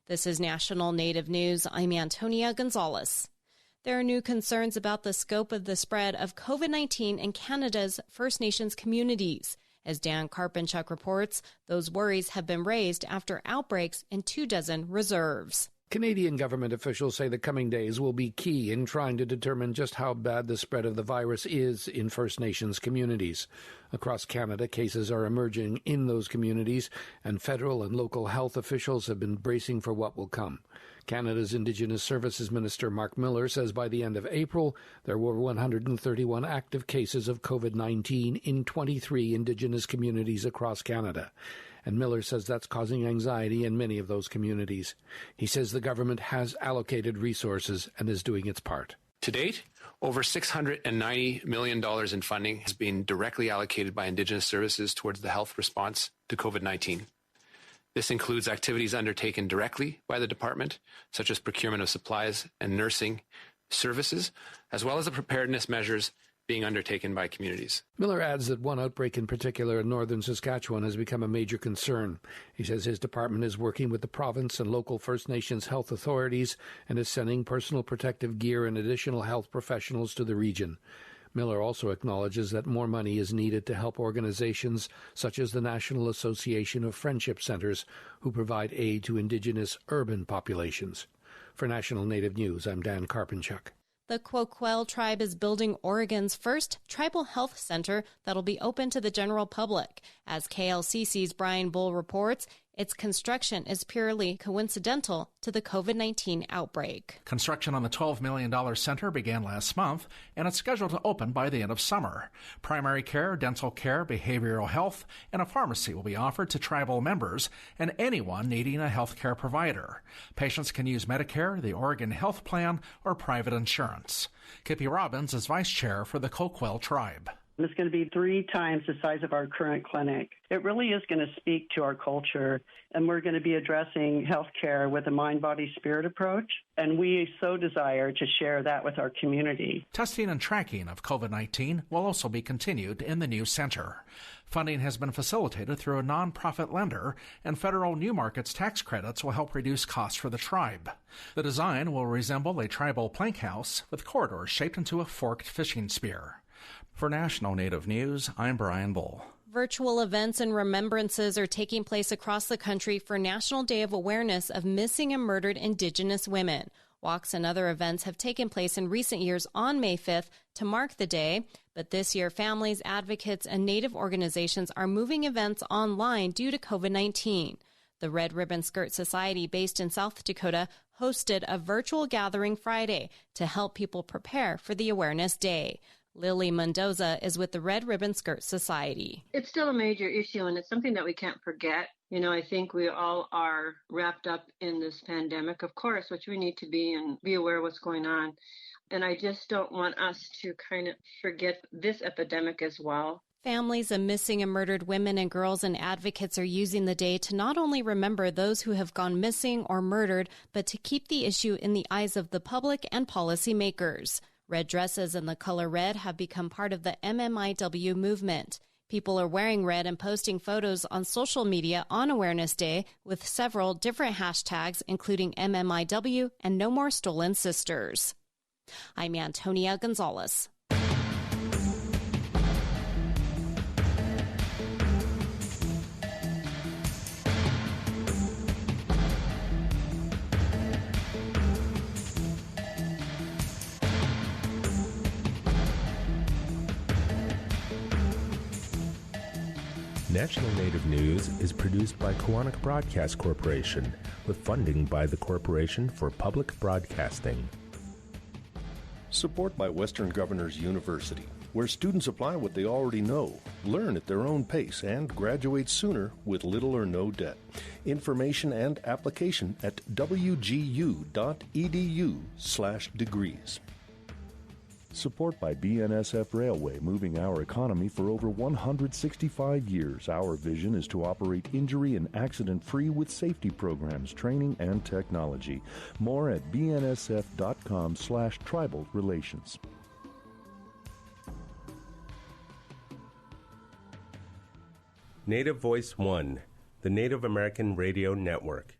This is National Native News. I'm Antonia Gonzalez. There are new concerns about the scope of the spread of COVID-19 in Canada's First Nations communities. As Dan Karpinchuk reports, those worries have been raised after outbreaks in 24 reserves. Canadian government officials say the coming days will be key in trying to determine just how bad the spread of the virus is in First Nations communities. Across Canada, cases are emerging in those communities, and federal and local health officials have been bracing for what will come. Canada's Indigenous Services Minister Mark Miller says by the end of April, there were 131 active cases of COVID-19 in 23 Indigenous communities across Canada. And Miller says that's causing anxiety in many of those communities. He says the government has allocated resources and is doing its part. To date, over $690 million in funding has been directly allocated by Indigenous services towards the health response to COVID-19. This includes activities undertaken directly by the department, such as procurement of supplies and nursing services, as well as the preparedness measures being undertaken by communities. Miller adds that one outbreak in particular in northern Saskatchewan has become a major concern. He says his department is working with the province and local First Nations health authorities and is sending personal protective gear and additional health professionals to the region. Miller also acknowledges that more money is needed to help organizations such as the National Association of Friendship Centers, who provide aid to Indigenous urban populations. For National Native News, I'm Dan Karpinchuk. The Coquille Tribe is building Oregon's first tribal health center that'll be open to the general public. As KLCC's Brian Bull reports, its construction is purely coincidental to the COVID-19 outbreak. Construction on the $12 million center began last month, and it's scheduled to open by the end of summer. Primary care, dental care, behavioral health, and a pharmacy will be offered to tribal members and anyone needing a health care provider. Patients can use Medicare, the Oregon Health Plan, or private insurance. Kippy Robbins is vice chair for the Coquille Tribe. It's going to be 3 times the size of our current clinic. It really is going to speak to our culture, and we're going to be addressing healthcare with a mind-body-spirit approach, and we so desire to share that with our community. Testing and tracking of COVID-19 will also be continued in the new center. Funding has been facilitated through a nonprofit lender, and federal New Markets tax credits will help reduce costs for the tribe. The design will resemble a tribal plank house with corridors shaped into a forked fishing spear. For National Native News, I'm Brian Bull. Virtual events and remembrances are taking place across the country for National Day of Awareness of Missing and Murdered Indigenous Women. Walks and other events have taken place in recent years on May 5th to mark the day, but this year families, advocates, and Native organizations are moving events online due to COVID-19. The Red Ribbon Skirt Society, based in South Dakota, hosted a virtual gathering Friday to help people prepare for the Awareness Day. Lily Mendoza is with the Red Ribbon Skirt Society. It's still a major issue, and it's something that we can't forget. You know, I think we all are wrapped up in this pandemic, of course, which we need to be and be aware of what's going on. And I just don't want us to kind of forget this epidemic as well. Families of missing and murdered women and girls and advocates are using the day to not only remember those who have gone missing or murdered, but to keep the issue in the eyes of the public and policymakers. Red dresses and the color red have become part of the MMIW movement. People are wearing red and posting photos on social media on Awareness Day with several different hashtags, including MMIW and No More Stolen Sisters. I'm Antonia Gonzalez. National Native News is produced by Koahnic Broadcast Corporation with funding by the Corporation for Public Broadcasting. Support by Western Governors University, where students apply what they already know, learn at their own pace, and graduate sooner with little or no debt. Information and application at wgu.edu/degrees. Support by BNSF Railway, moving our economy for over 165 years. Our vision is to operate injury and accident-free with safety programs, training, and technology. More at bnsf.com/tribal relations. Native Voice One, the Native American Radio Network.